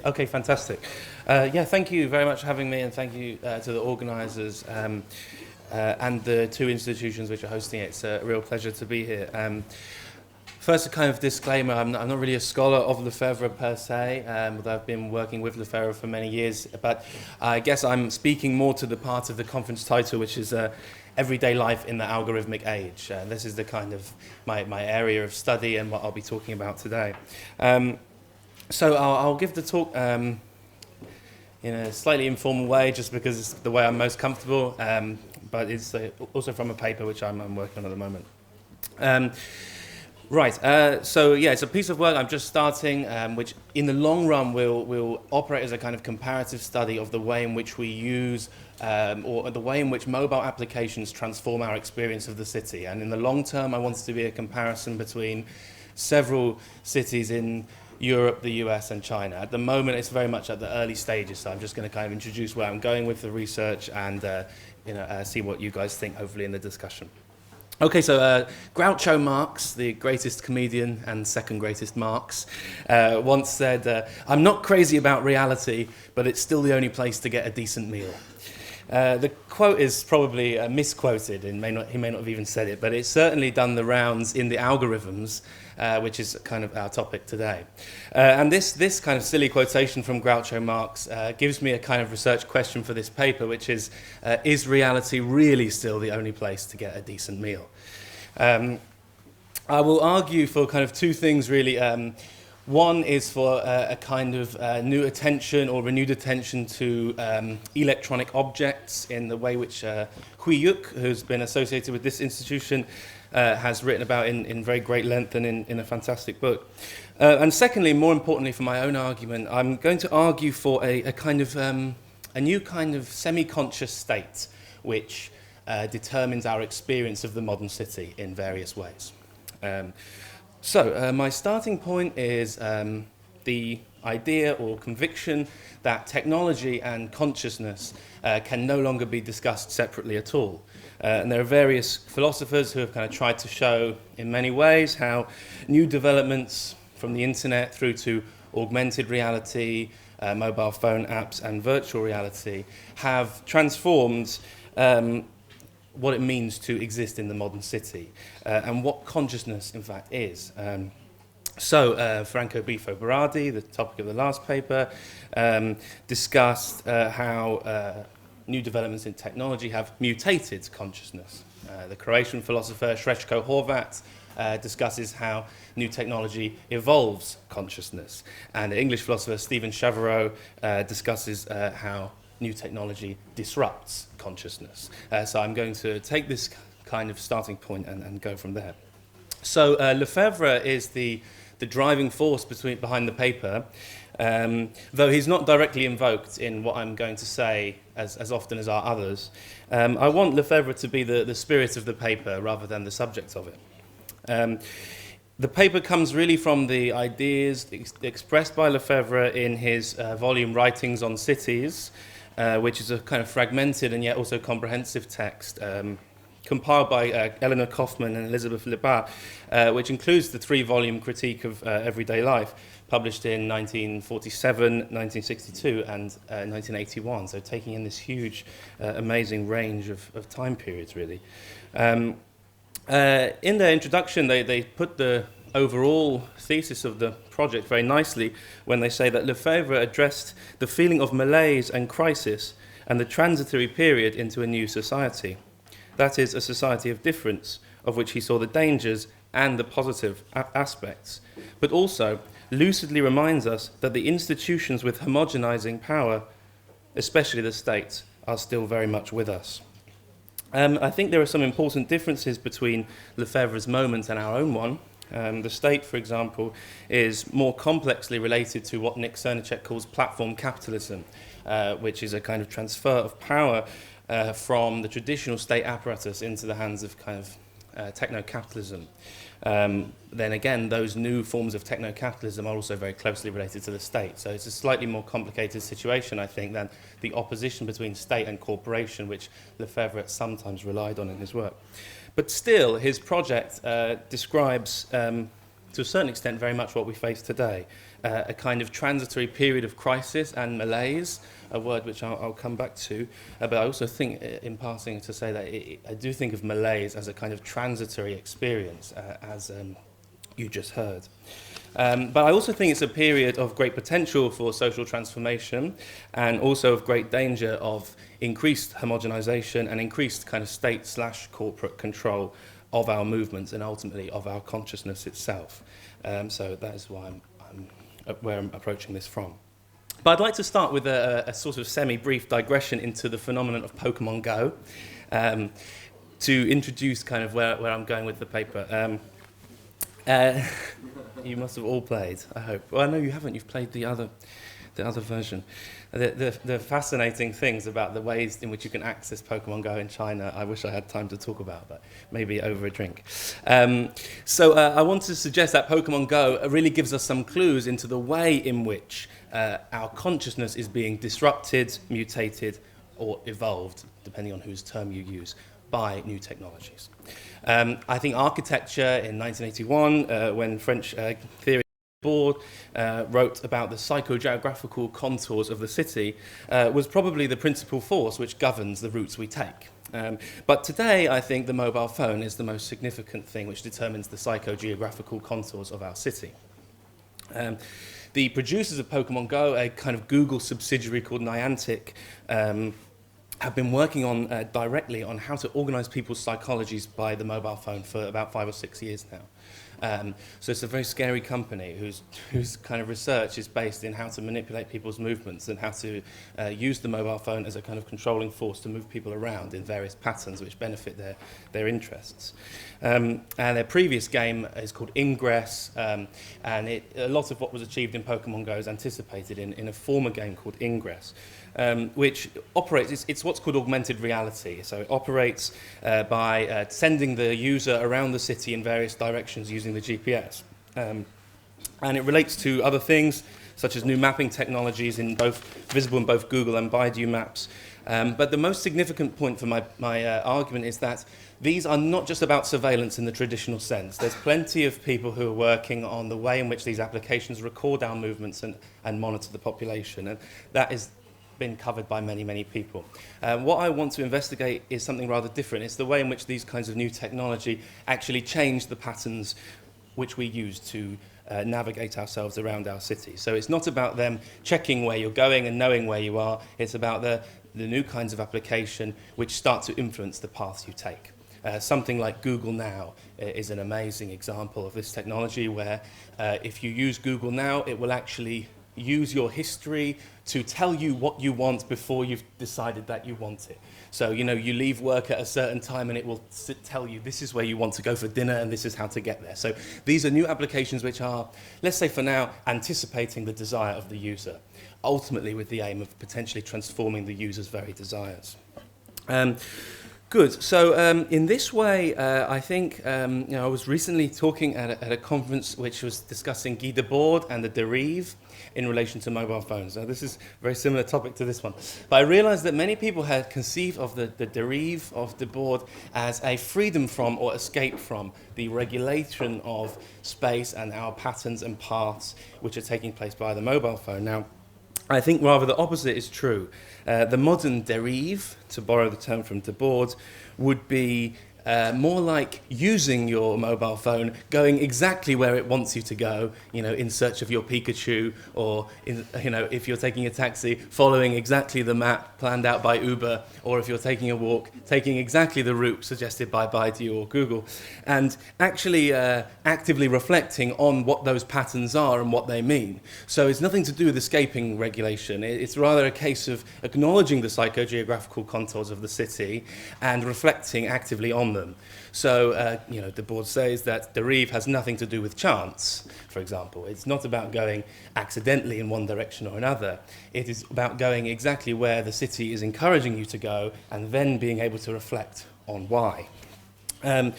Okay, fantastic. Yeah, thank you very much for having me, and thank you to the organisers and the two institutions which are hosting it. It's a real pleasure to be here. First, a kind of disclaimer, I'm not really a scholar of Lefebvre per se, although I've been working with Lefebvre for many years, but I guess I'm speaking more to the part of the conference title, which is Everyday Life in the Algorithmic Age. This is the kind of my area of study and what I'll be talking about today. So I'll give the talk in a slightly informal way, just because it's the way I'm most comfortable, but it's also from a paper which I'm working on at the moment. So yeah, it's a piece of work I'm just starting, which in the long run will operate as a kind of comparative study of the way in which we use, or the way in which mobile applications transform our experience of the city. And in the long term, I want it to be a comparison between several cities in Europe, the US, and China. At the moment, it's very much at the early stages, so I'm just going to kind of introduce where I'm going with the research and see what you guys think, hopefully, in the discussion. Okay, so Groucho Marx, the greatest comedian and second greatest Marx, once said, "I'm not crazy about reality, but it's still the only place to get a decent meal." The quote is probably misquoted, and he may not have even said it, but it's certainly done the rounds in the algorithms, which is kind of our topic today. And this kind of silly quotation from Groucho Marx gives me a kind of research question for this paper, which is reality really still the only place to get a decent meal? I will argue for kind of two things, really. One is for a kind of new attention or renewed attention to electronic objects in the way which Hui Yuk, who's been associated with this institution, has written about in very great length and in a fantastic book. And secondly, more importantly for my own argument, I'm going to argue for a kind of a new kind of semi-conscious state which determines our experience of the modern city in various ways. So my starting point is the idea or conviction that technology and consciousness can no longer be discussed separately at all. And there are various philosophers who have kind of tried to show in many ways how new developments from the internet through to augmented reality, mobile phone apps and virtual reality have transformed what it means to exist in the modern city, and what consciousness, in fact, is. Franco Bifo Berardi, the topic of the last paper, discussed how new developments in technology have mutated consciousness. The Croatian philosopher Srećko Horvat discusses how new technology evolves consciousness. And the English philosopher Stephen Chavarot discusses how new technology disrupts consciousness. So I'm going to take this kind of starting point and go from there. So Lefebvre is the driving force behind the paper, though he's not directly invoked in what I'm going to say as often as are others. I want Lefebvre to be the spirit of the paper rather than the subject of it. The paper comes really from the ideas expressed by Lefebvre in his volume Writings on Cities, which is a kind of fragmented and yet also comprehensive text compiled by Eleanor Kaufman and Elizabeth Lebat, which includes the three-volume critique of everyday life, published in 1947, 1962, and 1981, so taking in this huge, amazing range of time periods, really. In their introduction, they put the overall thesis of the project very nicely when they say that Lefebvre addressed the feeling of malaise and crisis and the transitory period into a new society. That is, a society of difference, of which he saw the dangers and the positive aspects, but also lucidly reminds us that the institutions with homogenizing power, especially the state, are still very much with us. I think there are some important differences between Lefebvre's moment and our own one. The state, for example, is more complexly related to what Nick Cernicek calls platform capitalism, which is a kind of transfer of power from the traditional state apparatus into the hands of kind of techno-capitalism. Then again, those new forms of techno-capitalism are also very closely related to the state. So it's a slightly more complicated situation, I think, than the opposition between state and corporation, which Lefebvre sometimes relied on in his work. But still, his project describes to a certain extent, very much what we face today. A kind of transitory period of crisis and malaise, a word which I'll come back to. But I also think, in passing, to say that I do think of malaise as a kind of transitory experience, as you just heard. But I also think it's a period of great potential for social transformation, and also of great danger of increased homogenization and increased kind of state/corporate control of our movements and ultimately of our consciousness itself. So that is why where I'm approaching this from. But I'd like to start with a sort of semi-brief digression into the phenomenon of Pokemon Go, to introduce kind of where I'm going with the paper. You must have all played, I hope. Well, no, you haven't. You've played the other version. The fascinating things about the ways in which you can access Pokemon Go in China, I wish I had time to talk about, but maybe over a drink. So I want to suggest that Pokemon Go really gives us some clues into the way in which our consciousness is being disrupted, mutated, or evolved, depending on whose term you use, by new technologies. I think architecture in 1981, when French theorist Board wrote about the psychogeographical contours of the city, was probably the principal force which governs the routes we take. But today, I think the mobile phone is the most significant thing which determines the psychogeographical contours of our city. The producers of Pokemon Go, a kind of Google subsidiary called Niantic, have been working on directly on how to organize people's psychologies by the mobile phone for about 5 or 6 years now. So it's a very scary company whose kind of research is based in how to manipulate people's movements and how to use the mobile phone as a kind of controlling force to move people around in various patterns which benefit their interests. And their previous game is called Ingress, and a lot of what was achieved in Pokemon Go is anticipated in a former game called Ingress. Which operates, it's what's called augmented reality. So it operates by sending the user around the city in various directions using the GPS. And it relates to other things, such as new mapping technologies visible in both Google and Baidu maps. But the most significant point for my argument is that these are not just about surveillance in the traditional sense. There's plenty of people who are working on the way in which these applications record our movements and monitor the population. And that is been covered by many, many people. What I want to investigate is something rather different. It's the way in which these kinds of new technology actually change the patterns which we use to navigate ourselves around our city. So it's not about them checking where you're going and knowing where you are. It's about the new kinds of application which start to influence the paths you take. Something like Google Now is an amazing example of this technology where if you use Google Now, it will actually use your history to tell you what you want before you've decided that you want it. So, you leave work at a certain time and it will tell you this is where you want to go for dinner and this is how to get there. So these are new applications which are, let's say for now, anticipating the desire of the user, ultimately with the aim of potentially transforming the user's very desires. Good. So in this way, I think, I was recently talking at a conference which was discussing Guy Debord and the dérive in relation to mobile phones. Now, this is a very similar topic to this one. But I realized that many people had conceived of the dérive of Debord as a freedom from or escape from the regulation of space and our patterns and paths which are taking place by the mobile phone. Now, I think rather the opposite is true. The modern dérive, to borrow the term from Debord, would be more like using your mobile phone, going exactly where it wants you to go, in search of your Pikachu, or, if you're taking a taxi, following exactly the map planned out by Uber, or if you're taking a walk, taking exactly the route suggested by Baidu or Google, and actually actively reflecting on what those patterns are and what they mean. So it's nothing to do with escaping regulation. It's rather a case of acknowledging the psychogeographical contours of the city and reflecting actively on them. So, Debord says that dérive has nothing to do with chance, for example. It's not about going accidentally in one direction or another. It is about going exactly where the city is encouraging you to go and then being able to reflect on why. Good.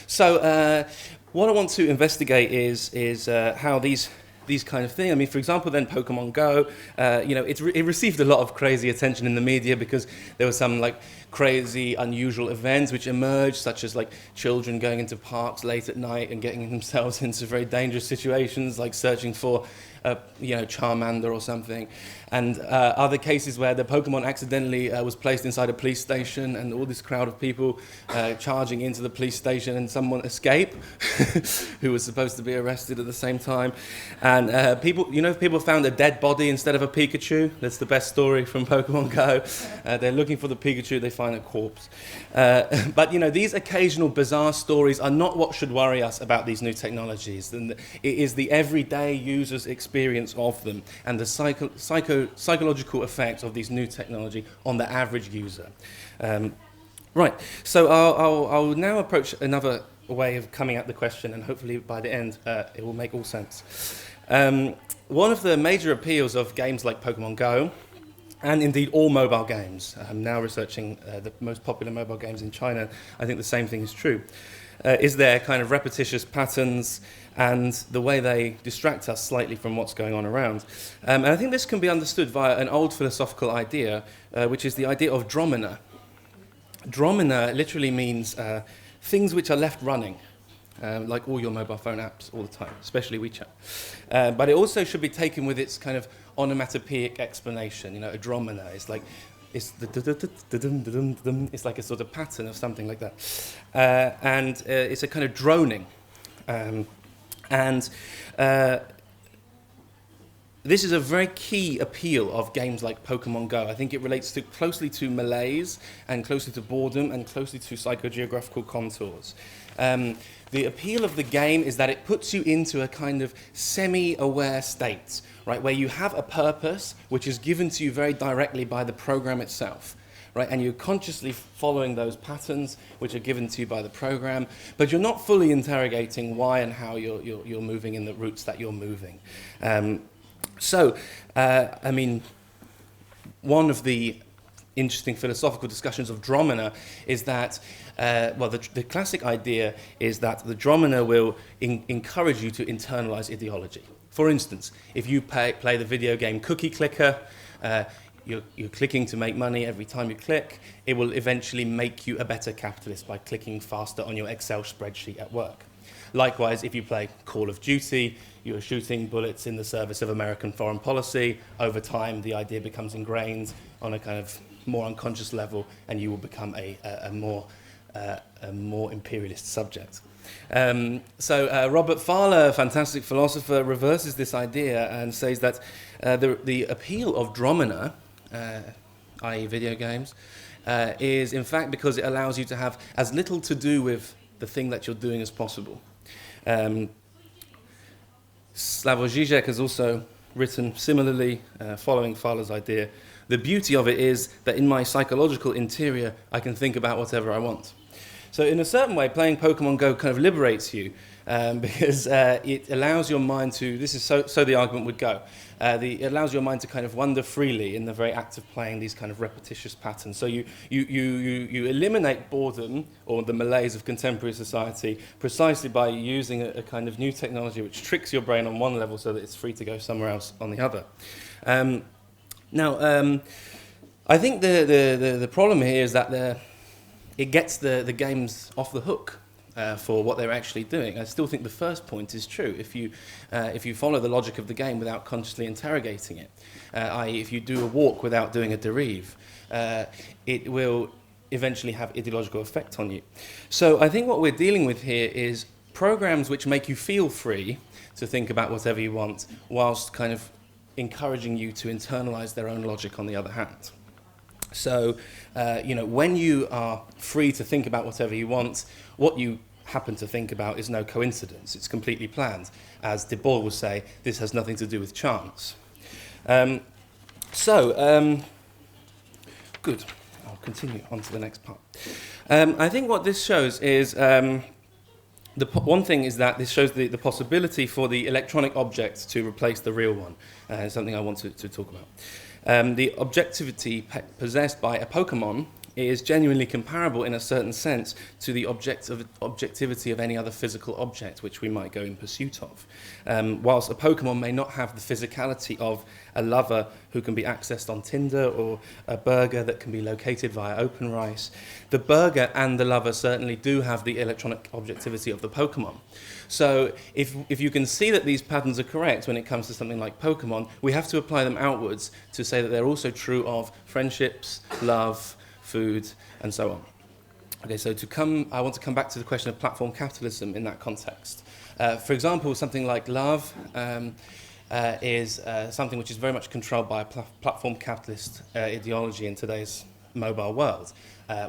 So, what I want to investigate is how these these kind of things. I mean, for example, then Pokemon Go, it received a lot of crazy attention in the media because there were some like crazy, unusual events which emerged, such as like children going into parks late at night and getting themselves into very dangerous situations, like searching for Charmander or something, and other cases where the Pokemon accidentally was placed inside a police station, and all this crowd of people charging into the police station, and someone escaped who was supposed to be arrested at the same time, and people found a dead body instead of a Pikachu. That's the best story from Pokemon Go. They're looking for the Pikachu, they find a corpse. But these occasional bizarre stories are not what should worry us about these new technologies. And it is the everyday user's experience of them and the psychological effects of these new technology on the average user. Right, so I'll now approach another way of coming at the question, and hopefully by the end it will make all sense. One of the major appeals of games like Pokemon Go, and indeed all mobile games, I'm now researching the most popular mobile games in China, I think the same thing is true, is their kind of repetitious patterns and the way they distract us slightly from what's going on around. And I think this can be understood via an old philosophical idea, which is the idea of dromina. Dromina literally means things which are left running, like all your mobile phone apps all the time, especially WeChat. But it also should be taken with its kind of onomatopoeic explanation. A dromina is like, it's like a sort of pattern of something like that. And it's a kind of droning. This is a very key appeal of games like Pokemon Go. I think it relates closely to malaise and closely to boredom and closely to psychogeographical contours. The appeal of the game is that it puts you into a kind of semi-aware state, right, where you have a purpose which is given to you very directly by the program itself. Right, and you're consciously following those patterns which are given to you by the program, but you're not fully interrogating why and how you're moving in the routes that you're moving. One of the interesting philosophical discussions of dromina is that, the classic idea is that the dromina will encourage you to internalize ideology. For instance, if you play the video game Cookie Clicker, you're clicking to make money every time you click, it will eventually make you a better capitalist by clicking faster on your Excel spreadsheet at work. Likewise, if you play Call of Duty, you're shooting bullets in the service of American foreign policy. Over time, the idea becomes ingrained on a kind of more unconscious level, and you will become a more imperialist subject. Robert Fowler, a fantastic philosopher, reverses this idea and says that the appeal of dromina, i.e. video games, is in fact because it allows you to have as little to do with the thing that you're doing as possible. Slavoj Žižek has also written similarly, following Fowler's idea. The beauty of it is that in my psychological interior, I can think about whatever I want. So in a certain way, playing Pokemon Go kind of liberates you because it allows your mind to, this is so the argument would go, it allows your mind to kind of wander freely in the very act of playing these kind of repetitious patterns. So you eliminate boredom or the malaise of contemporary society precisely by using a kind of new technology which tricks your brain on one level so that it's free to go somewhere else on the other. I think the problem here is that it gets the games off the hook for what they're actually doing. I still think the first point is true. If you follow the logic of the game without consciously interrogating it, i.e. if you do a walk without doing a derive, it will eventually have ideological effect on you. So I think what we're dealing with here is programs which make you feel free to think about whatever you want, whilst kind of encouraging you to internalize their own logic on the other hand. So, when you are free to think about whatever you want, what you happen to think about is no coincidence. It's completely planned. As De Boer would say, this has nothing to do with chance. Good. I'll continue on to the next part. I think what this shows is, one thing is that this shows the possibility for the electronic object to replace the real one. Something I want to talk about. The objectivity possessed by a Pokemon it is genuinely comparable in a certain sense to the objectivity of any other physical object which we might go in pursuit of. Whilst a Pokemon may not have the physicality of a lover who can be accessed on Tinder or a burger that can be located via OpenRice, the burger and the lover certainly do have the electronic objectivity of the Pokemon. So if you can see that these patterns are correct when it comes to something like Pokemon, we have to apply them outwards to say that they're also true of friendships, love, food, and so on. Okay, so I want to come back to the question of platform capitalism in that context. For example, something like love is something which is very much controlled by a platform capitalist ideology in today's mobile world.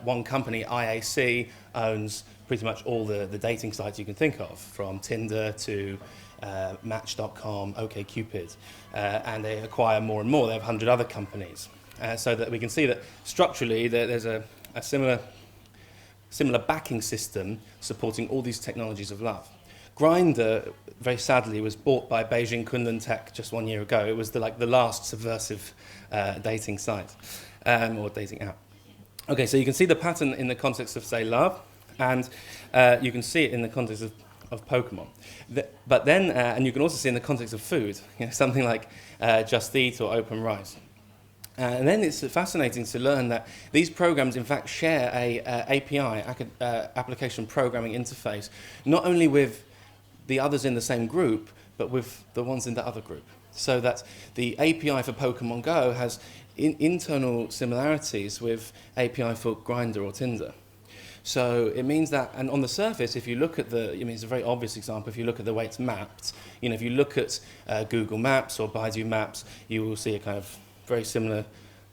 One company, IAC, owns pretty much all the dating sites you can think of, from Tinder to Match.com, OkCupid, and they acquire more and more. They have 100 other companies. So that we can see that structurally there's a similar backing system supporting all these technologies of love. Grindr, very sadly, was bought by Beijing Kunlun Tech just 1 year ago. It was the last subversive dating site or dating app. Okay, so you can see the pattern in the context of, say, love, and you can see it in the context of Pokemon. But then, and you can also see in the context of food, something like Just Eat or OpenRice. And then it's fascinating to learn that these programs, in fact, share a API, application programming interface, not only with the others in the same group, but with the ones in the other group. So that the API for Pokemon Go has internal similarities with API for Grindr or Tinder. So it means that, and on the surface, if you look at it's a very obvious example, if you look at the way it's mapped, if you look at Google Maps or Baidu Maps, you will see a kind of very similar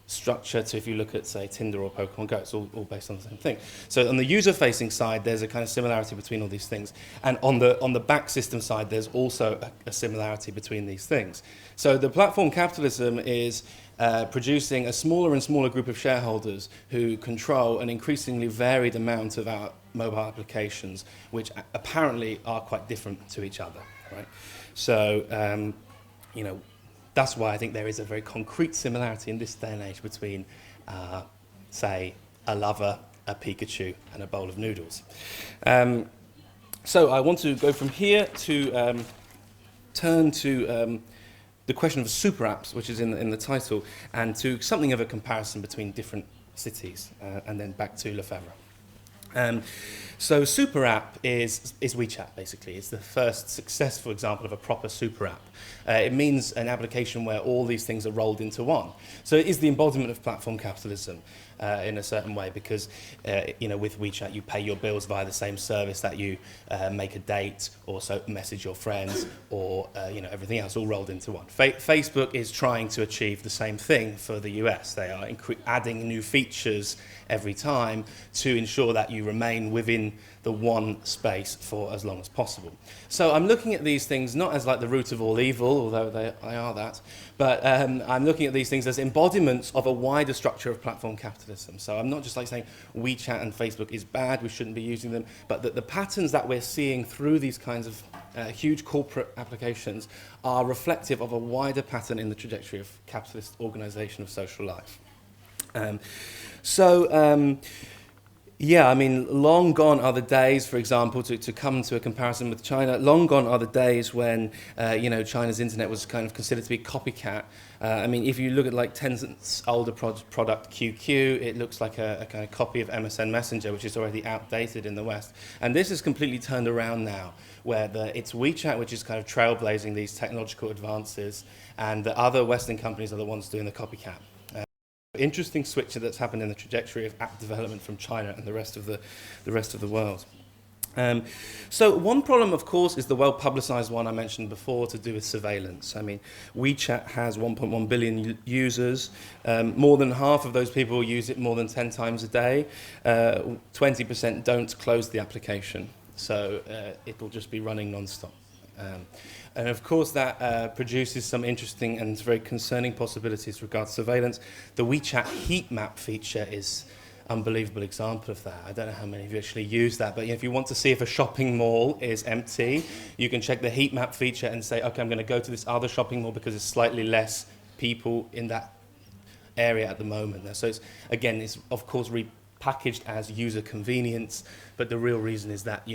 structure to if you look at, say, Tinder or Pokemon Go. It's all based on the same thing. So on the user-facing side, there's a kind of similarity between all these things. And on the back system side, there's also a similarity between these things. So the platform capitalism is producing a smaller and smaller group of shareholders who control an increasingly varied amount of our mobile applications, which apparently are quite different to each other, right? So, that's why I think there is a very concrete similarity in this day and age between, say, a lover, a Pikachu, and a bowl of noodles. So I want to go from here to turn to the question of SuperApps, which is in the title, and to something of a comparison between different cities, and then back to Lefebvre. So SuperApp is WeChat, basically. It's the first successful example of a proper SuperApp. It means an application where all these things are rolled into one. So it is the embodiment of platform capitalism in a certain way, because with WeChat you pay your bills via the same service that you make a date, or so message your friends, or everything else all rolled into one. Facebook is trying to achieve the same thing for the US. They are adding new features every time to ensure that you remain within the one space for as long as possible. So I'm looking at these things not as like the root of all evil, although they are that, but I'm looking at these things as embodiments of a wider structure of platform capitalism. So I'm not just like saying WeChat and Facebook is bad, we shouldn't be using them, but that the patterns that we're seeing through these kinds of huge corporate applications are reflective of a wider pattern in the trajectory of capitalist organization of social life. Long gone are the days, for example, to come to a comparison with China, long gone are the days when, China's internet was kind of considered to be copycat. If you look at like Tencent's older product QQ, it looks like a kind of copy of MSN Messenger, which is already outdated in the West. And this is completely turned around now, where it's WeChat which is kind of trailblazing these technological advances, and the other Western companies are the ones doing the copycat. Interesting switch that's happened in the trajectory of app development from China and the rest of the world. So one problem, of course, is the well-publicized one I mentioned before, to do with surveillance. WeChat has 1.1 billion users. More than half of those people use it more than 10 times a day. 20% don't close the application, so it'll just be running non-stop. And of course that produces some interesting and very concerning possibilities regarding surveillance. The WeChat heat map feature is an unbelievable example of that. I don't know how many of you actually use that, but if you want to see if a shopping mall is empty, you can check the heat map feature and say, okay, I'm going to go to this other shopping mall because there's slightly less people in that area at the moment. So it's of course packaged as user convenience, but the real reason is that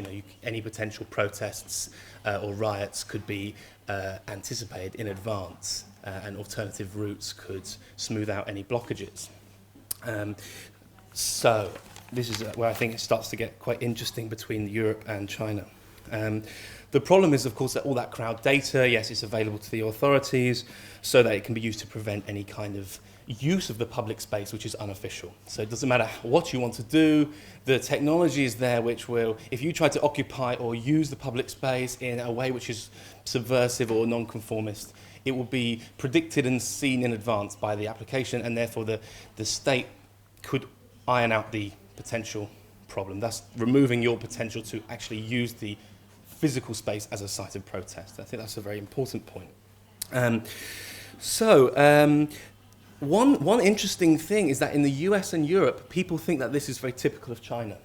any potential protests or riots could be anticipated in advance, and alternative routes could smooth out any blockages. So this is where I think it starts to get quite interesting between Europe and China. The problem is, of course, that all that crowd data, yes, it's available to the authorities so that it can be used to prevent any kind of use of the public space which is unofficial. So it doesn't matter what you want to do, the technology is there which will, if you try to occupy or use the public space in a way which is subversive or non-conformist, it will be predicted and seen in advance by the application, and therefore the state could iron out the potential problem, thus removing your potential to actually use the physical space as a site of protest. I think that's a very important point. One interesting thing is that in the US and Europe, people think that this is very typical of China.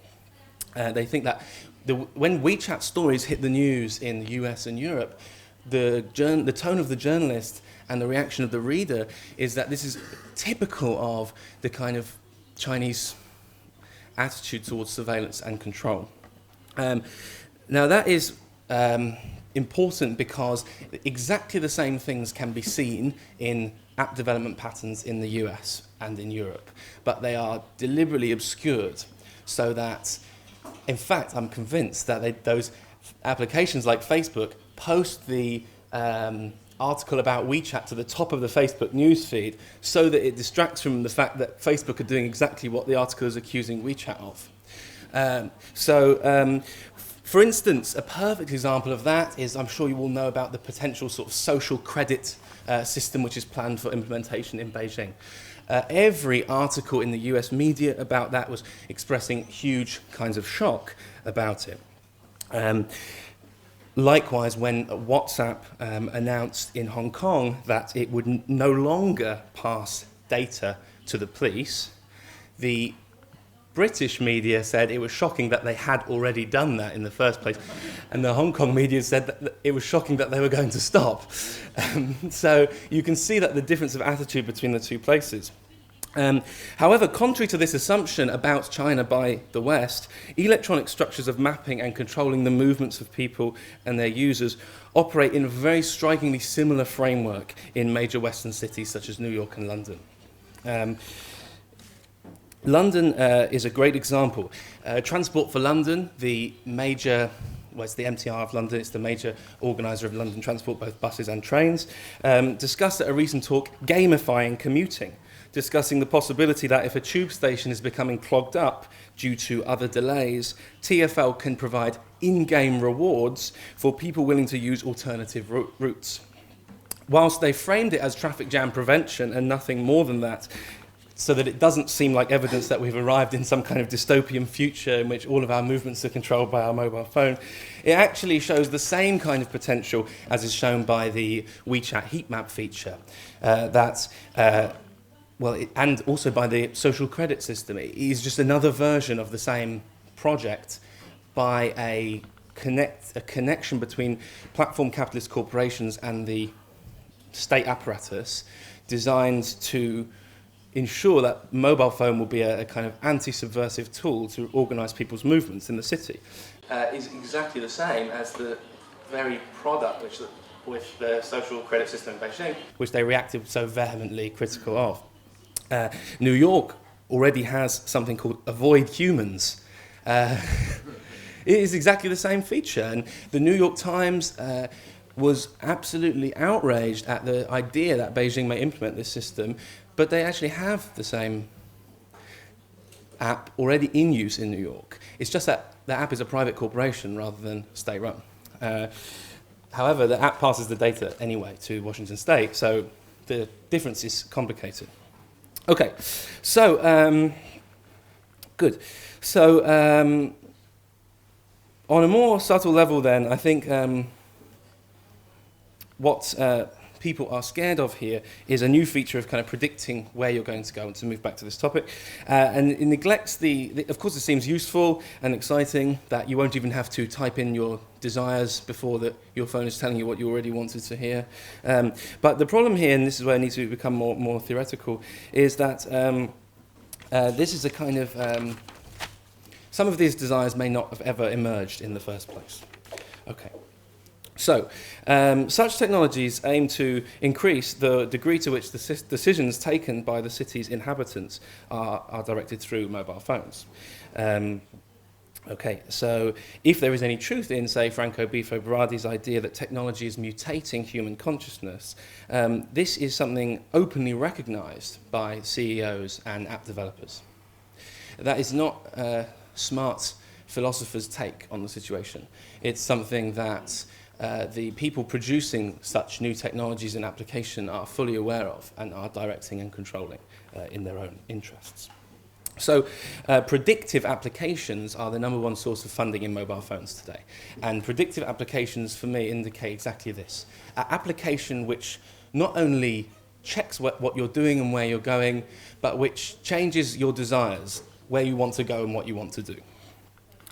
They think that when WeChat stories hit the news in the US and Europe, the tone of the journalist and the reaction of the reader is that this is typical of the kind of Chinese attitude towards surveillance and control. Now that is important because exactly the same things can be seen in app development patterns in the US and in Europe, but they are deliberately obscured so that, in fact, I'm convinced that those applications like Facebook post the article about WeChat to the top of the Facebook newsfeed so that it distracts from the fact that Facebook are doing exactly what the article is accusing WeChat of. For instance, a perfect example of that is, I'm sure you all know about the potential sort of social credit system which is planned for implementation in Beijing. Every article in the US media about that was expressing huge kinds of shock about it. Likewise, when WhatsApp announced in Hong Kong that it would no longer pass data to the police, the British media said it was shocking that they had already done that in the first place, and the Hong Kong media said that it was shocking that they were going to stop. So you can see that the difference of attitude between the two places. However, contrary to this assumption about China by the West, electronic structures of mapping and controlling the movements of people and their users operate in a very strikingly similar framework in major Western cities such as New York and London. London is a great example. Transport for London, the major, well, it's the MTR of London, it's the major organiser of London transport, both buses and trains, discussed at a recent talk gamifying commuting, discussing the possibility that if a tube station is becoming clogged up due to other delays, TfL can provide in-game rewards for people willing to use alternative routes. Whilst they framed it as traffic jam prevention and nothing more than that, so that it doesn't seem like evidence that we've arrived in some kind of dystopian future in which all of our movements are controlled by our mobile phone, it actually shows the same kind of potential as is shown by the WeChat heat map feature, and also by the social credit system. It is just another version of the same project by a connection between platform capitalist corporations and the state apparatus designed to ensure that mobile phone will be a kind of anti-subversive tool to organise people's movements in the city. Is exactly the same as the very product with the social credit system in Beijing, which they reacted so vehemently critical of. New York already has something called Avoid Humans. It is exactly the same feature, and the New York Times was absolutely outraged at the idea that Beijing may implement this system, but they actually have the same app already in use in New York. It's just that the app is a private corporation rather than state-run. However, the app passes the data anyway to Washington State, so the difference is complicated. Okay, so, good. So, on a more subtle level then, I think what people are scared of here is a new feature of kind of predicting where you're going to go, and to move back to this topic. And it neglects of course it seems useful and exciting that you won't even have to type in your desires before your phone is telling you what you already wanted to hear. But the problem here, and this is where I need to become more theoretical, is that this is a kind of some of these desires may not have ever emerged in the first place. Okay. So, such technologies aim to increase the degree to which the decisions taken by the city's inhabitants are directed through mobile phones. Okay, so if there is any truth in, say, Franco Bifo Berardi's idea that technology is mutating human consciousness, this is something openly recognised by CEOs and app developers. That is not a smart philosopher's take on the situation. It's something that the people producing such new technologies and application are fully aware of and are directing and controlling in their own interests. So predictive applications are the #1 source of funding in mobile phones today. And predictive applications, for me, indicate exactly this. An application which not only checks what you're doing and where you're going, but which changes your desires, where you want to go and what you want to do.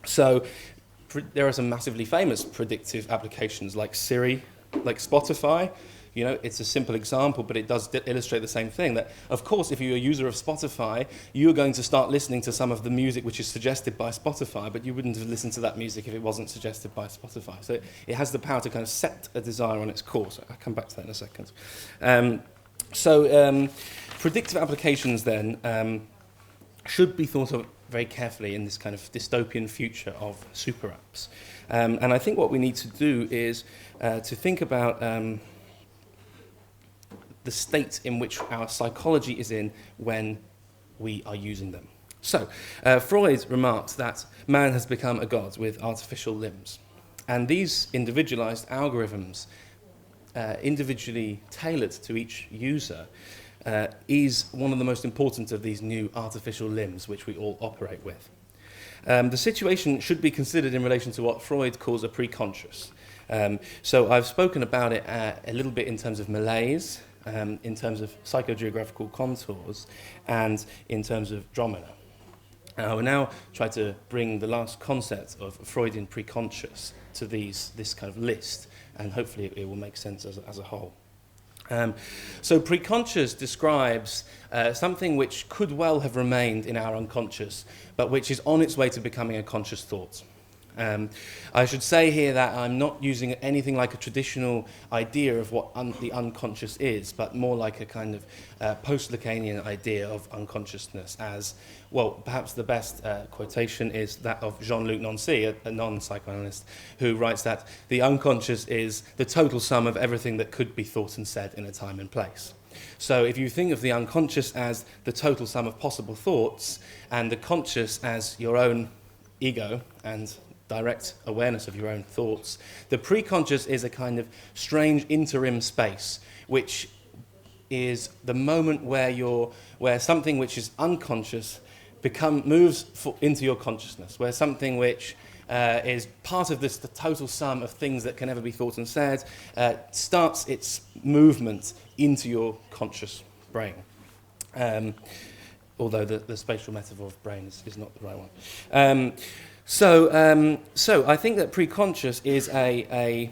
So there are some massively famous predictive applications like Siri, like Spotify. You know, it's a simple example, but it does illustrate the same thing, that, of course, if you're a user of Spotify, you're going to start listening to some of the music which is suggested by Spotify, but you wouldn't have listened to that music if it wasn't suggested by Spotify. So it has the power to kind of set a desire on its course. I'll come back to that in a second. Predictive applications, then, should be thought of very carefully in this kind of dystopian future of super apps. And I think what we need to do is to think about the state in which our psychology is in when we are using them. So, Freud remarked that man has become a god with artificial limbs. And these individualized algorithms, individually tailored to each user, is one of the most important of these new artificial limbs which we all operate with. The situation should be considered in relation to what Freud calls a preconscious. So I've spoken about it a little bit in terms of malaise, in terms of psychogeographical contours, and in terms of dromina. I will now try to bring the last concept of Freudian preconscious to this kind of list, and hopefully it will make sense as a whole. So preconscious describes something which could well have remained in our unconscious, but which is on its way to becoming a conscious thought. I should say here that I'm not using anything like a traditional idea of what the unconscious is, but more like a kind of post-Lacanian idea of unconsciousness as, well, perhaps the best quotation is that of Jean-Luc Nancy, a non-psychoanalyst, who writes that the unconscious is the total sum of everything that could be thought and said in a time and place. So if you think of the unconscious as the total sum of possible thoughts, and the conscious as your own ego and direct awareness of your own thoughts, the preconscious is a kind of strange interim space, which is the moment where something which is unconscious moves into your consciousness, where something which is part of the total sum of things that can never be thought and said starts its movement into your conscious brain. Although the spatial metaphor of brain is not the right one. So I think that preconscious is a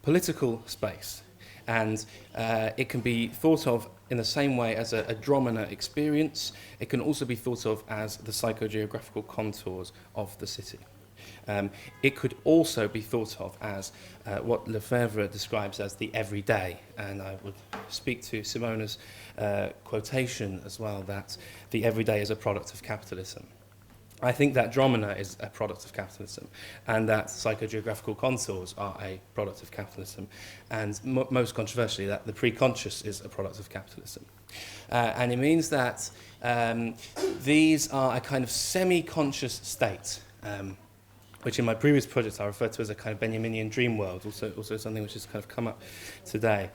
political space, and it can be thought of in the same way as a dromina experience. It can also be thought of as the psychogeographical contours of the city. It could also be thought of as what Lefebvre describes as the everyday, and I would speak to Simona's quotation as well, that the everyday is a product of capitalism. I think that dromina is a product of capitalism, and that psychogeographical contours are a product of capitalism, and most controversially, that the preconscious is a product of capitalism. And it means that these are a kind of semi-conscious state, which in my previous project I referred to as a kind of Benjaminian dream world, also something which has kind of come up today.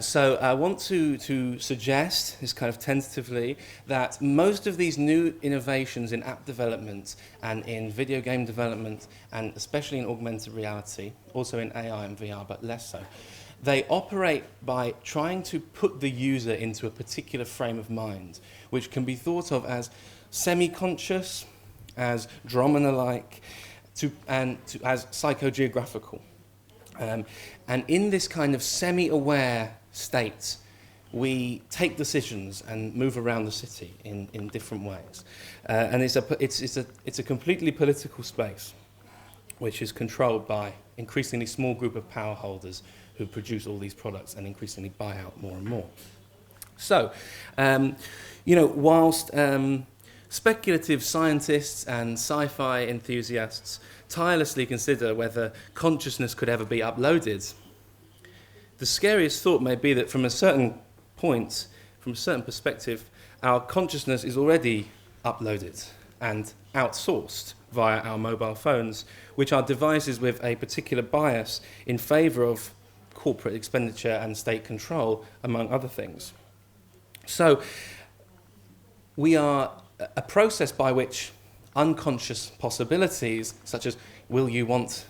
So I want to suggest, this kind of tentatively, that most of these new innovations in app development and in video game development, and especially in augmented reality, also in AI and VR, but less so, they operate by trying to put the user into a particular frame of mind, which can be thought of as semi-conscious, as dromina-like, as psychogeographical. And in this kind of semi-aware state, we take decisions and move around the city in different ways. And it's a completely political space, which is controlled by increasingly small group of power holders who produce all these products and increasingly buy out more and more. So, whilst speculative scientists and sci-fi enthusiasts tirelessly consider whether consciousness could ever be uploaded, the scariest thought may be that from a certain point, from a certain perspective, our consciousness is already uploaded and outsourced via our mobile phones, which are devices with a particular bias in favour of corporate expenditure and state control, among other things. So we are a process by which unconscious possibilities, such as will you want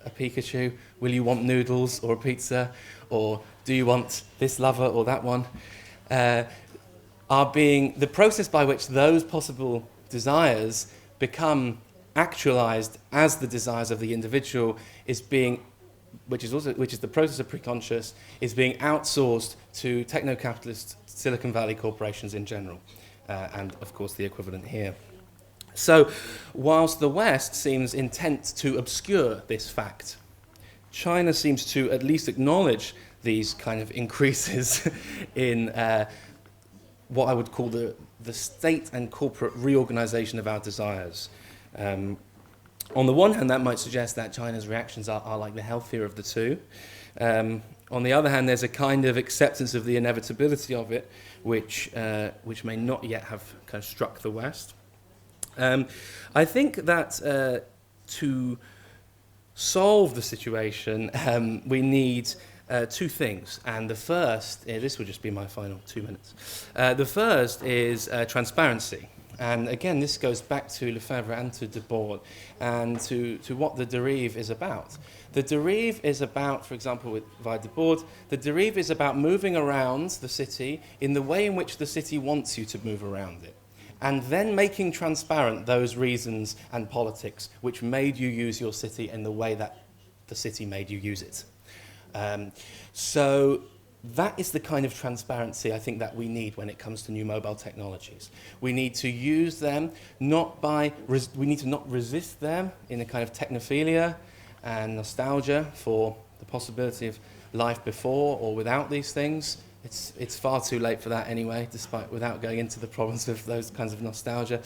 a Pikachu, will you want noodles or a pizza, or do you want this lover or that one, are being the process by which those possible desires become actualized as the desires of the individual is being, which is the process of preconscious, is being outsourced to techno-capitalist Silicon Valley corporations in general, and of course the equivalent here. So, whilst the West seems intent to obscure this fact, China seems to at least acknowledge these kind of increases in what I would call the state and corporate reorganization of our desires. On the one hand, that might suggest that China's reactions are like the healthier of the two. On the other hand, there's a kind of acceptance of the inevitability of it, which may not yet have kind of struck the West. I think that to solve the situation, we need two things. And the first, this will just be my final 2 minutes. The first is transparency. And again, this goes back to Lefebvre and to Debord and to what the derive is about. The derive is about, for example, via Debord, the derive is about moving around the city in the way in which the city wants you to move around it, and then making transparent those reasons and politics which made you use your city in the way that the city made you use it. So that is the kind of transparency I think that we need when it comes to new mobile technologies. We need to use them we need to not resist them in a kind of technophilia and nostalgia for the possibility of life before or without these things. It's far too late for that anyway, without going into the problems of those kinds of nostalgia.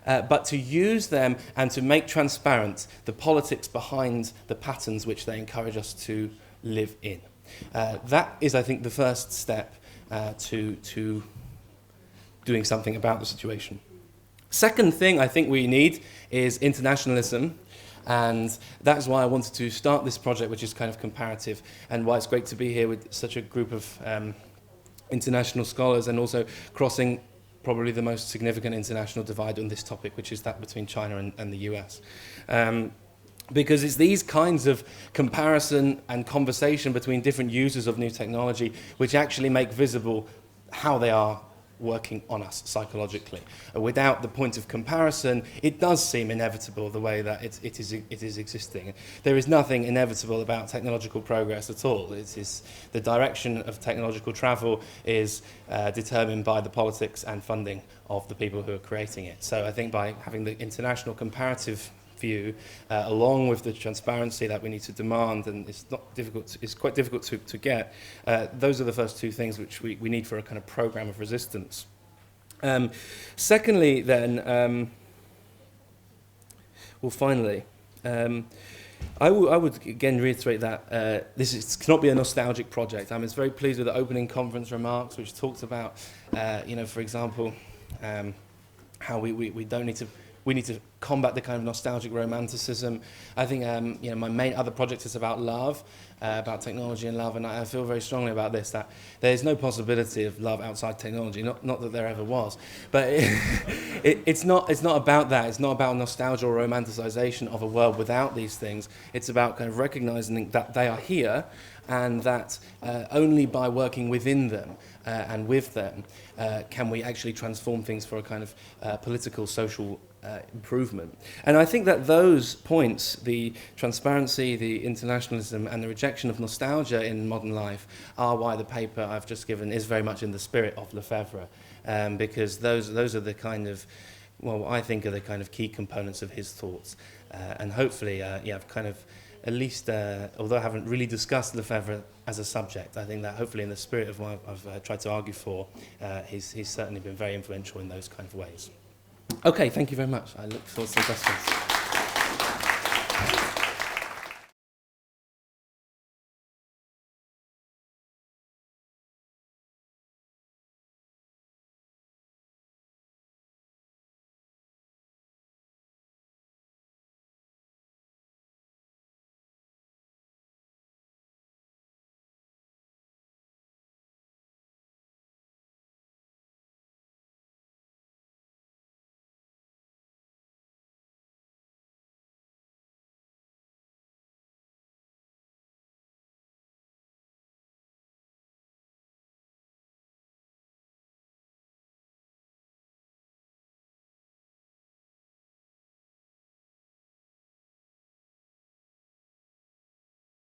But to use them and to make transparent the politics behind the patterns which they encourage us to live in. That is, I think, the first step to doing something about the situation. Second thing I think we need is internationalism, and that's why I wanted to start this project, which is kind of comparative, and why it's great to be here with such a group of international scholars, and also crossing probably the most significant international divide on this topic, which is that between China and the US. Because it's these kinds of comparison and conversation between different users of new technology which actually make visible how they are working on us psychologically. Without the point of comparison, it does seem inevitable the way that it is existing. There is nothing inevitable about technological progress at all. It is the direction of technological travel is determined by the politics and funding of the people who are creating it. So I think by having the international comparative view, along with the transparency that we need to demand, and it's quite difficult to get, those are the first two things which we need for a kind of program of resistance. Secondly, then, finally, I would again reiterate that this cannot be a nostalgic project. I was very pleased with the opening conference remarks, which talked about, for example, how we don't need to. We need to combat the kind of nostalgic romanticism. I think my main other project is about love, about technology and love, and I feel very strongly about this, that there is no possibility of love outside technology, not that there ever was. But it's not about that. It's not about nostalgia or romanticization of a world without these things. It's about kind of recognizing that they are here, and that only by working within them and with them can we actually transform things for a kind of political, social improvement. And I think that those points, the transparency, the internationalism, and the rejection of nostalgia in modern life, are why the paper I've just given is very much in the spirit of Lefebvre, because those are the kind of, well, I think are the kind of key components of his thoughts. And hopefully, I've kind of, at least, although I haven't really discussed Lefebvre as a subject, I think that hopefully in the spirit of what I've tried to argue for, he's certainly been very influential in those kind of ways. Okay, thank you very much. I look forward to some questions.